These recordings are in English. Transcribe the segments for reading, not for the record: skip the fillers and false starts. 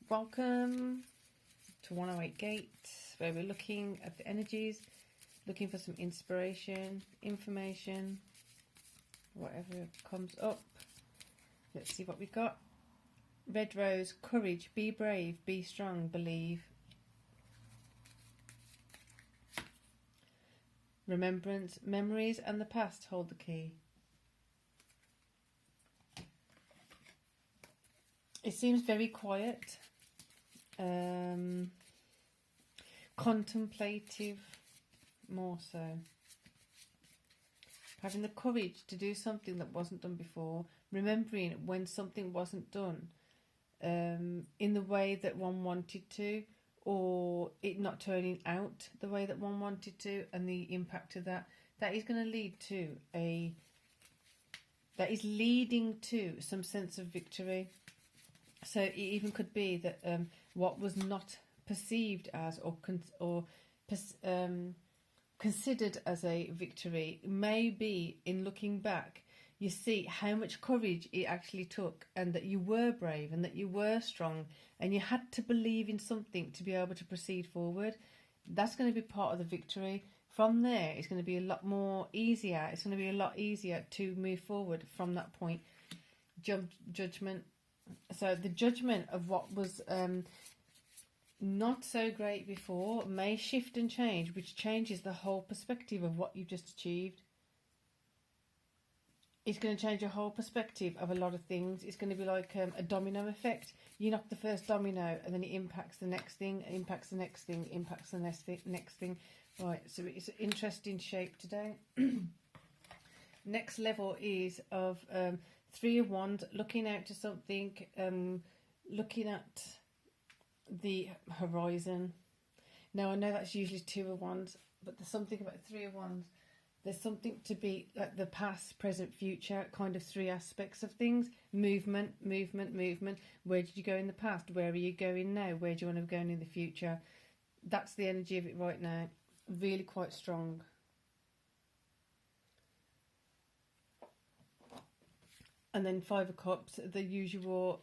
Welcome to 108 Gate, where we're looking at the energies, looking for some inspiration, information, whatever comes up. Let's see what we got. Red Rose, courage, be brave, be strong, believe. Remembrance, memories and the past hold the key. It seems very quiet, contemplative, more so. Having the courage to do something that wasn't done before, remembering when something wasn't done in the way that one wanted to, or it not turning out the way that one wanted to, and the impact of that. That is going to lead to that is leading to some sense of victory. So it even could be that what was not perceived as or considered as a victory, maybe in looking back, you see how much courage it actually took, and that you were brave and that you were strong, and you had to believe in something to be able to proceed forward. That's going to be part of the victory. From there, it's going to be a lot more easier. It's going to be a lot easier to move forward from that point. Judgment. So the judgment of what was not so great before may shift and change, which changes the whole perspective of what you've just achieved. It's going to change your whole perspective of a lot of things. It's going to be like a domino effect. You knock the first domino and then it impacts the next thing, impacts the next thing, impacts the next thing. Right, so it's an interesting shape today. Next level is of Three of Wands, looking out to something, looking at the horizon. Now, I know that's usually Two of Wands, but there's something about Three of Wands. There's something to be like the past, present, future, kind of three aspects of things. Movement, movement, movement. Where did you go in the past? Where are you going now? Where do you want to go in the future? That's the energy of it right now. Really quite strong. And then Five of Cups, the usual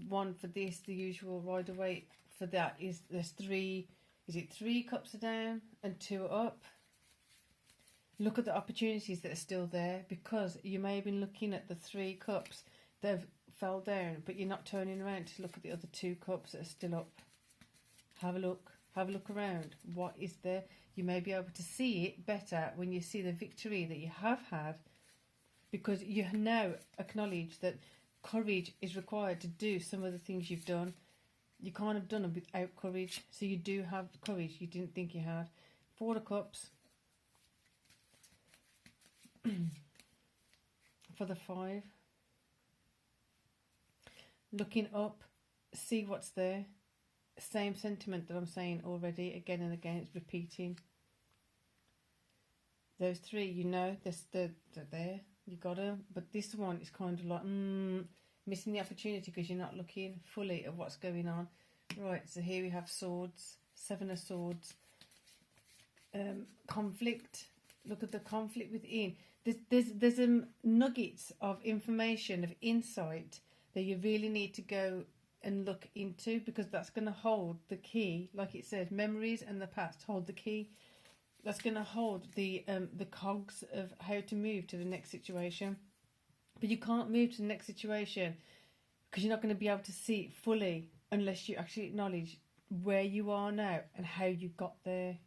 one for this, the usual Rider-Waite for that is there's three, is it 3 cups are down and 2 are up? Look at the opportunities that are still there, because you may have been looking at the 3 cups that have fell down, but you're not turning around to look at the other 2 cups that are still up. Have a look around. What is there? You may be able to see it better when you see the victory that you have had, because you now acknowledge that courage is required to do some of the things you've done. You can't have done them without courage, so you do have courage you didn't think you had. 4 of Cups for the 5. Looking up, see what's there. Same sentiment that I'm saying already, again and again, it's repeating. Those 3, you know, they're there. You got them, but this one is kind of like missing the opportunity because you're not looking fully at what's going on. Right, so here we have Swords, 7 of Swords. Conflict. Look at the conflict within. There's nuggets of information, of insight that you really need to go and look into, because that's going to hold the key. Like it says, memories and the past hold the key. That's going to hold the cogs of how to move to the next situation. But you can't move to the next situation because you're not going to be able to see it fully unless you actually acknowledge where you are now and how you got there.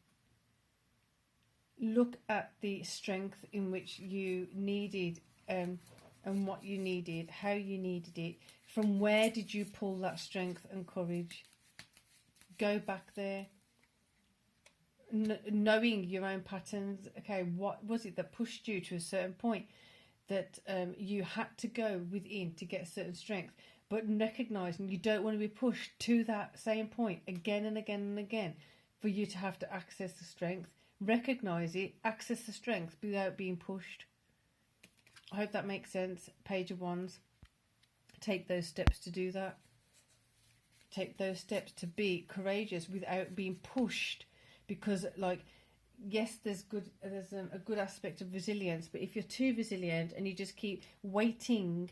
Look at the strength in which you needed and what you needed, how you needed it. From where did you pull that strength and courage? Go back there. Knowing your own patterns. Okay, what was it that pushed you to a certain point that you had to go within to get a certain strength, but recognizing you don't want to be pushed to that same point again and again and again for you to have to access the strength. Recognize it, access the strength without being pushed. I hope that makes sense. Page of Wands. Take those steps to do that. Take those steps to be courageous without being pushed. Because, like, yes, there's a good aspect of resilience, but if you're too resilient and you just keep waiting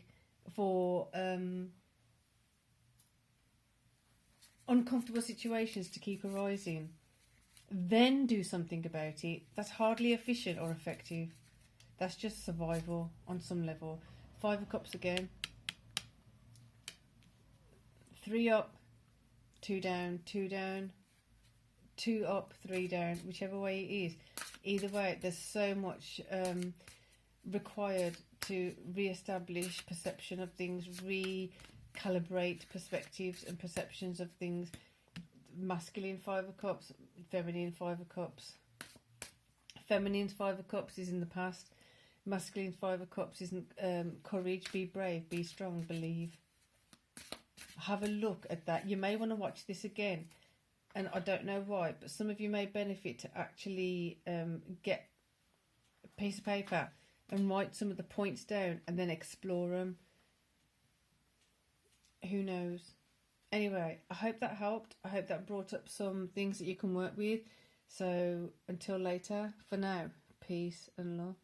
for uncomfortable situations to keep arising, then do something about it, that's hardly efficient or effective. That's just survival on some level. 5 of Cups again. 3 up, 2 down, 2 down, 2 up, 3 down, whichever way it is. Either way, there's so much required to re-establish perception of things, recalibrate perspectives and perceptions of things. Masculine 5 of Cups, feminine 5 of Cups. Feminine's 5 of Cups is in the past. Masculine 5 of Cups isn't courage, be brave, be strong, believe. Have a look at that. You may want to watch this again, and I don't know why, but some of you may benefit to actually get a piece of paper and write some of the points down and then explore them. Who knows? Anyway, I hope that helped. I hope that brought up some things that you can work with. So until later, for now, peace and love.